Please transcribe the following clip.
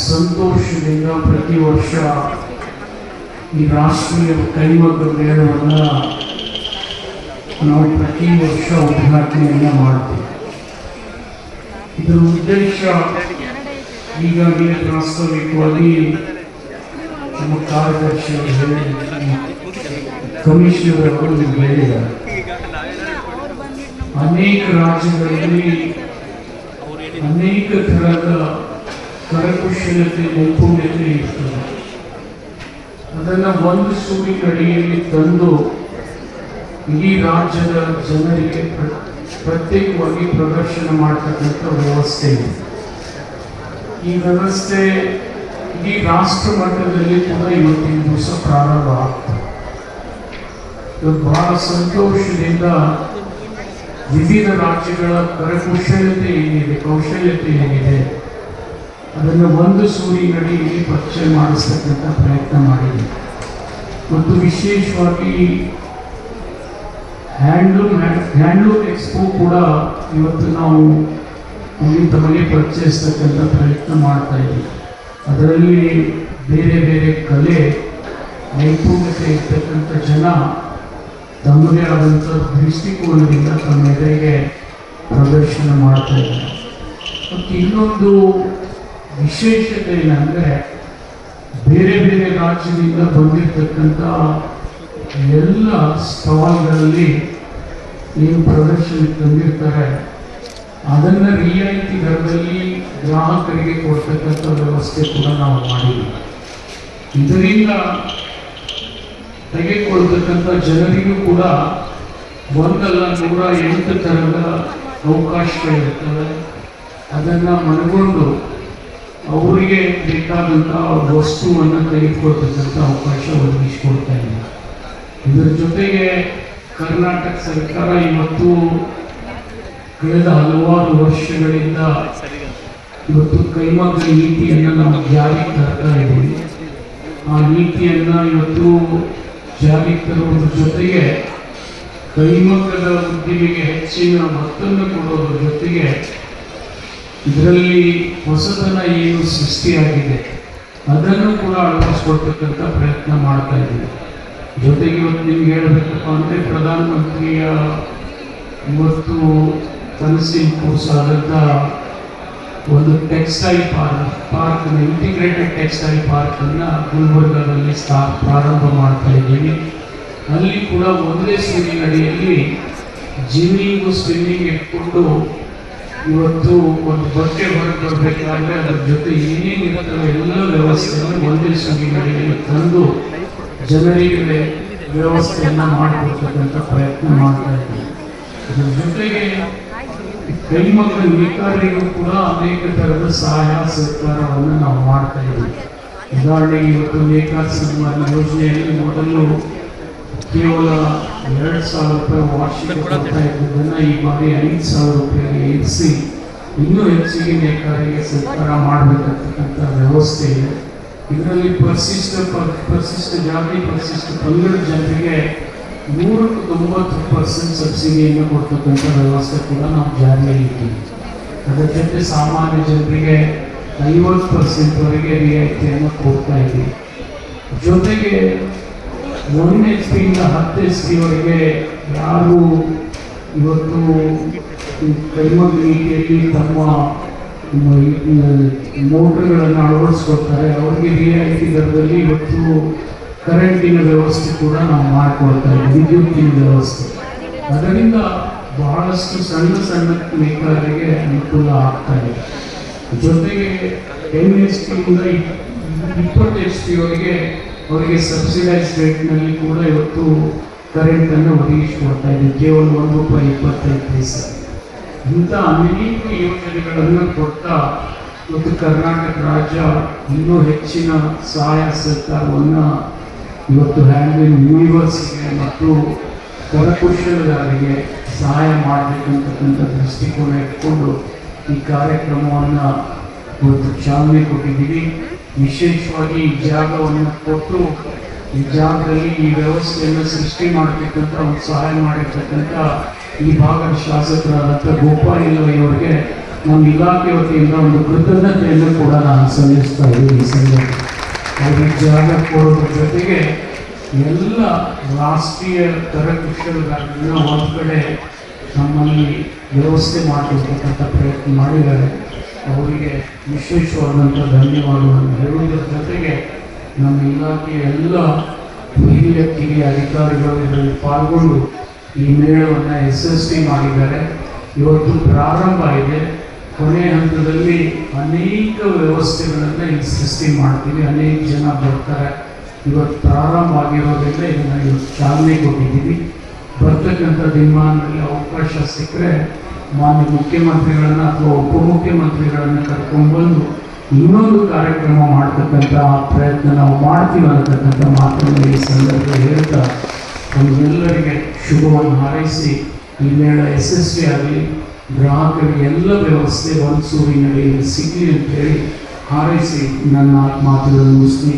ಸಂತೋಷದಿಂದ ಪ್ರತಿ ವರ್ಷ ಈ ರಾಷ್ಟ್ರೀಯ ಕೈಮಗ್ಗ ಮೇಳವನ್ನು ನಾವು ಪ್ರತಿ ವರ್ಷ ಉದ್ಘಾಟನೆಯನ್ನು ಮಾಡ್ತೀವಿ. ಇದರ ಉದ್ದೇಶ ಈಗಾಗಲೇ ಪ್ರಾಸ್ತಾವಿಕವಾಗಿ ನಮ್ಮ ಕಾರ್ಯದರ್ಶಿಗಳು ಕಮಿಷನರ್ ಅವರು ಹೇಳಿದ್ದಾರೆ. ಅನೇಕ ರಾಜ್ಯಗಳಲ್ಲಿ ಅನೇಕ ಥರದ ಕರಕುಶಲತೆ ನೈಪುಣ್ಯತೆ ಇರ್ತದೆ. ಅದನ್ನು ಒಂದು ಸೂರಿನಡಿಯಲ್ಲಿ ತಂದು ಇಡೀ ರಾಜ್ಯದ ಜನರಿಗೆ ಪ್ರತ್ಯೇಕವಾಗಿ ಪ್ರದರ್ಶನ ಮಾಡತಕ್ಕಂಥ ವ್ಯವಸ್ಥೆ ಇದೆ. ಈ ವ್ಯವಸ್ಥೆ ಇಡೀ ರಾಷ್ಟ್ರ ಮಟ್ಟದಲ್ಲಿ ಕೂಡ ಇವತ್ತಿನ ದಿವಸ ಪ್ರಾರಂಭ ಆಗ್ತದೆ. ಬಹಳ ಸಂತೋಷದಿಂದ ವಿವಿಧ ರಾಜ್ಯಗಳ ಕರಕುಶಲತೆ ಏನಿದೆ, ಕೌಶಲ್ಯತೆ ಏನಿದೆ, ಅದನ್ನು ಒಂದು ಸೂರಿನಡಿಯಲ್ಲಿ ಪರಿಚಯ ಮಾಡಿಸ್ತಕ್ಕಂಥ ಪ್ರಯತ್ನ ಮಾಡಿದೆ. ಮತ್ತು ವಿಶೇಷವಾಗಿ ಹ್ಯಾಂಡ್ಲೂಮ್ ಎಕ್ಸ್ಪೋ ಕೂಡ ಇವತ್ತು ನಾವು ತಮಗೆ ಪರಿಚಯಿಸ್ತಕ್ಕಂಥ ಪ್ರಯತ್ನ ಮಾಡ್ತಾ ಇದ್ದೀವಿ. ಅದರಲ್ಲಿ ಬೇರೆ ಬೇರೆ ಕಲೆ ನೈಪುಣ್ಯತೆ ಇರ್ತಕ್ಕಂಥ ಜನ ತಮ್ಮದೇ ಆದಂಥ ದೃಷ್ಟಿಕೋನದಿಂದ ತಮ್ಮ ಎದುರಿಗೆ ಪ್ರದರ್ಶನ ಮಾಡ್ತಾ ಇದ್ದಾರೆ. ಮತ್ತು ಇನ್ನೊಂದು ವಿಶೇಷತೆ ಏನಂದರೆ, ಬೇರೆ ಬೇರೆ ರಾಜ್ಯದಿಂದ ಬಂದಿರತಕ್ಕಂಥ ಎಲ್ಲ ಸ್ಟಾಲ್ಗಳಲ್ಲಿ ಏನು ಪ್ರದರ್ಶನಕ್ಕೆ ತಂದಿರ್ತಾರೆ ಅದನ್ನು ರಿಯಾಯಿತಿ ದರದಲ್ಲಿ ಗ್ರಾಹಕರಿಗೆ ಕೊಡ್ತಕ್ಕಂಥ ವ್ಯವಸ್ಥೆ ಕೂಡ ನಾವು ಮಾಡಿದ್ದೀವಿ. ಇದರಿಂದ ತೆಗೆದುಕೊಳ್ತಕ್ಕಂಥ ಜನರಿಗೂ ಕೂಡ ಒಂದಲ್ಲ 108 ಥರದ ಅವಕಾಶಗಳಿರ್ತವೆ. ಅದನ್ನು ಮನಗೊಂಡು ಅವರಿಗೆ ಬೇಕಾದಂಥ ವಸ್ತುವನ್ನು ತೆಗೆದುಕೊಳ್ತಕ್ಕಂಥ ಅವಕಾಶ ಒದಗಿಸಿಕೊಡ್ತಾ ಇದೆ. ಇದರ ಜೊತೆಗೆ ಕರ್ನಾಟಕ ಸರ್ಕಾರ ಇವತ್ತು ಕಳೆದ ಹಲವಾರು ವರ್ಷಗಳಿಂದ ಇವತ್ತು ಕೈಮಗ್ಗ ನೀತಿಯನ್ನು ನಾವು ಜಾರಿಗೆ ತರ್ತಾ ಇದ್ದೀವಿ. ಆ ನೀತಿಯನ್ನು ಇವತ್ತು ಜಾರಿಗೆ ತರುವುದರ ಜೊತೆಗೆ ಕೈಮಗ್ಗದ ಉದ್ದಿಮೆಗೆ ಹೆಚ್ಚಿನ ಒತ್ತನ್ನು ಕೊಡೋದ್ರ ಜೊತೆಗೆ ಇದರಲ್ಲಿ ಹೊಸತನ ಏನು ಸೃಷ್ಟಿಯಾಗಿದೆ ಅದನ್ನು ಕೂಡ ಅಳವಡಿಸ್ಕೊಳ್ತಕ್ಕಂಥ ಪ್ರಯತ್ನ ಮಾಡ್ತಾ ಇದ್ದೀವಿ. ಜೊತೆಗೆ ಇವತ್ತು ನಿಮ್ಗೆ ಹೇಳಬೇಕಪ್ಪ ಅಂದರೆ ಪ್ರಧಾನಮಂತ್ರಿಯ ಇವತ್ತು ಕನಸಿನ ಕೂಸಾದಂಥ ಒಂದು ಟೆಕ್ಸ್ಟೈಲ್ ಪಾರ್ಕ್ನ ಇಂಟಿಗ್ರೇಟೆಡ್ ಟೆಕ್ಸ್ಟೈಲ್ ಪಾರ್ಕನ್ನು ಗುಲ್ಬರ್ಗಾದಲ್ಲಿ ಪ್ರಾರಂಭ ಮಾಡ್ತಾ ಇದ್ದೀವಿ. ಅಲ್ಲಿ ಕೂಡ ಒಂದೇ ಸೂರಿನಡಿಯಲ್ಲಿ ಜಿಮ್ಮಿಂಗು ಸ್ವಿಮ್ಮಿಂಗ್ ಇಟ್ಕೊಂಡು ಇವತ್ತು ಒಂದು ಬಟ್ಟೆ ಹೊರಗೆ ಬರಬೇಕಾದ್ರೆ ಅದ್ರ ಜೊತೆ ಏನೇನಿರುತ್ತವೆ ಎಲ್ಲ ವ್ಯವಸ್ಥೆಯನ್ನು ಒಂದೇ ಸೂರಿನಡಿಯಲ್ಲಿ ತಂದು ಜನರಿಗೆ ವ್ಯವಸ್ಥೆಯನ್ನು ಮಾಡಿಕೊಡ್ತಕ್ಕಂಥ ಪ್ರಯತ್ನ ಮಾಡ್ತಾ ಇದ್ದೀವಿ. ಇದರ ಜೊತೆಗೆ ಕೈಮಗ್ಗ ನೇಕಾರರಿಗೂ ಕೂಡ ಅನೇಕ ಥರದ ಸಹಾಯ ಸಹಕಾರವನ್ನು ನಾವು ಮಾಡ್ತಾ ಇದ್ದೀವಿ. ಉದಾಹರಣೆಗೆ ಇವತ್ತು ನೇಕಾರ ಸನ್ಮಾನ ಯೋಜನೆಯಲ್ಲಿ ಮೊದಲು ಕೇವಲ 2,000 ರೂಪಾಯಿ ವಾರ್ಷಿಕ ಕೊಡ್ತಾ ಇದ್ದದನ್ನು ಈ ಬಾರಿ 5,000 ರೂಪಾಯಿಗೆ ಏರಿಸಿ ಇನ್ನೂ ಹೆಚ್ಚಿಗೆ ನೇಕಾರರಿಗೆ ಸಹಕಾರ ಮಾಡಬೇಕಂತಕ್ಕಂಥ ವ್ಯವಸ್ಥೆ ಇದೆ. ಇದರಲ್ಲಿ ಪರಿಶಿಷ್ಟ ಜಾತಿ ಪರಿಶಿಷ್ಟ ಪಂಗಡ ಜನರಿಗೆ 190% ಸಬ್ಸಿಡಿಯನ್ನು ಕೊಡ್ತಕ್ಕಂಥ ವ್ಯವಸ್ಥೆ ಕೂಡ ನಾವು ಜಾರಿಯಲ್ಲಿ ಇದ್ದೀವಿ. ಅದರ ಜೊತೆ ಸಾಮಾನ್ಯ ಜನರಿಗೆ 50% ರಿಯಾಯಿತಿಯನ್ನು ಕೊಡ್ತಾ ಇದ್ದೀವಿ. ಜೊತೆಗೆ 1 HP ಇಂದ 10 HP ಯಾರು ಇವತ್ತು ಕೈಮಗ್ಗ ನೀತಿಯಲ್ಲಿ ತಮ್ಮ ಮೋಟ್ರ್ಗಳನ್ನು ಅಳವಡಿಸ್ಕೊಳ್ತಾರೆ ಅವರಿಗೆ ರಿಯಾಯಿತಿ ದರದಲ್ಲಿ ಇವತ್ತು ಕರೆಂಟಿನ ವ್ಯವಸ್ಥೆ ಕೂಡ ನಾವು ಮಾಡಿಕೊಡ್ತಾ ಇದ್ದೀವಿ, ವಿದ್ಯುತ್ತಿನ ವ್ಯವಸ್ಥೆ. ಅದರಿಂದ ಬಹಳಷ್ಟು ಸಣ್ಣ ಸಣ್ಣ ನೇಕಾರರಿಗೆ ಅನುಕೂಲ ಆಗ್ತಾ ಇದೆ. ಜೊತೆಗೆ 10 HP ಇಂದ 20 HP ಅವರಿಗೆ ಸಬ್ಸಿಡೈಸ್ ರೇಟ್ನಲ್ಲಿ ಕೂಡ ಇವತ್ತು ಕರೆಂಟನ್ನು ಒದಗಿಸಿಕೊಡ್ತಾ ಇದೆ, ಕೇವಲ ₹1.25. ಇಂಥ ಅನೇಕ ಯೋಜನೆಗಳನ್ನು ಕೊಡ್ತಾ ಇವತ್ತು ಕರ್ನಾಟಕ ರಾಜ್ಯ ಇನ್ನೂ ಹೆಚ್ಚಿನ ಸಹಾಯ ಸಹಕಾರವನ್ನು ಇವತ್ತು ಹ್ಯಾಂಡ್ಲೂಮ್ ಯೂನಿವರ್ಸಿಗೆ ಮತ್ತು ಕರಕುಶಲಗಾರರಿಗೆ ಸಹಾಯ ಮಾಡಬೇಕಂತಕ್ಕಂಥ ದೃಷ್ಟಿಕೋನ ಇಟ್ಕೊಂಡು ಈ ಕಾರ್ಯಕ್ರಮವನ್ನು ಇವತ್ತು ಚಾಲನೆ ಕೊಟ್ಟಿದ್ದೀವಿ. ವಿಶೇಷವಾಗಿ ಈ ಜಾಗವನ್ನು ಕೊಟ್ಟು ಈ ಜಾಗದಲ್ಲಿ ಈ ವ್ಯವಸ್ಥೆಯನ್ನು ಸೃಷ್ಟಿ ಮಾಡಬೇಕಂತ ಒಂದು ಸಹಾಯ ಮಾಡಿರ್ತಕ್ಕಂಥ ಈ ಭಾಗದ ಶಾಸಕರಾದಂಥ ಗೋಪಾಲ್ ಅವರಿಗೆ ನಮ್ಮ ಇಲಾಖೆ ವತಿಯಿಂದ ಒಂದು ಕೃತಜ್ಞತೆಯನ್ನು ಕೂಡ ನಾನು ಸಲ್ಲಿಸ್ತಾ ಇದ್ದೀನಿ ಈ ಸಂದರ್ಭ. ಅವ್ರಿಗೆ ಜಾಗ ಕೊಡೋದ್ರ ಜೊತೆಗೆ ಎಲ್ಲ ರಾಷ್ಟ್ರೀಯ ಕರಕುಶಲಗಾರರನ್ನ ಒಂದು ಕಡೆ ನಮ್ಮಲ್ಲಿ ವ್ಯವಸ್ಥೆ ಮಾಡಿರ್ತಕ್ಕಂಥ ಪ್ರಯತ್ನ ಮಾಡಿದ್ದಾರೆ. ಅವರಿಗೆ ವಿಶೇಷವಾದಂಥ ಧನ್ಯವಾದಗಳನ್ನು ಹೇಳುವುದರ ಜೊತೆಗೆ ನಮ್ಮ ಇಲಾಖೆಯ ಎಲ್ಲ ಕಿರಿಯ ಅಧಿಕಾರಿಗಳು ಇದರಲ್ಲಿ ಪಾಲ್ಗೊಂಡು ಈ ಮೇಳವನ್ನು ಯಶಸ್ವಿ ಮಾಡಿದ್ದಾರೆ. ಇವತ್ತು ಪ್ರಾರಂಭ ಇದೆ, ಕೊನೆಯ ಹಂತದಲ್ಲಿ ಅನೇಕ ವ್ಯವಸ್ಥೆಗಳನ್ನು ಇಲ್ಲಿ ಸೃಷ್ಟಿ ಮಾಡ್ತೀವಿ. ಅನೇಕ ಜನ ಬರ್ತಾರೆ. ಇವತ್ತು ಪ್ರಾರಂಭ ಆಗಿರೋದ್ರಿಂದ ಇದನ್ನು ಇವತ್ತು ಚಾಲನೆ ಕೊಟ್ಟಿದ್ದೀವಿ. ಬರ್ತಕ್ಕಂಥ ದಿನಮಾನದಲ್ಲಿ ಅವಕಾಶ ಸಿಕ್ಕರೆ ಮಾನ್ಯ ಮುಖ್ಯಮಂತ್ರಿಗಳನ್ನು ಅಥವಾ ಉಪಮುಖ್ಯಮಂತ್ರಿಗಳನ್ನು ಕರ್ಕೊಂಡ್ಬಂದು ಇನ್ನೊಂದು ಕಾರ್ಯಕ್ರಮ ಮಾಡ್ತಕ್ಕಂಥ ಪ್ರಯತ್ನ ನಾವು ಮಾಡ್ತೀವಿ ಅನ್ನತಕ್ಕಂಥ ಮಾತನ್ನು ಈ ಸಂದರ್ಭದಲ್ಲಿ ಹೇಳ್ತಾ ನಮಗೆಲ್ಲರಿಗೆ ಶುಭವನ್ನು ಹಾರೈಸಿ ಈ ಮೇಳ ಯಶಸ್ವಿಯಾಗಲಿ, ಗ್ರಾಹಕರಿಗೆ ಎಲ್ಲ ವ್ಯವಸ್ಥೆ ಒಂದು ಸೂರಿನಲ್ಲಿ ಸಿಗಲಿ ಅಂತೇಳಿ ಹಾರೈಸಿ ನನ್ನ ಮಾತುಗಳನ್ನು ಮುಗಿಸ್ತೀನಿ.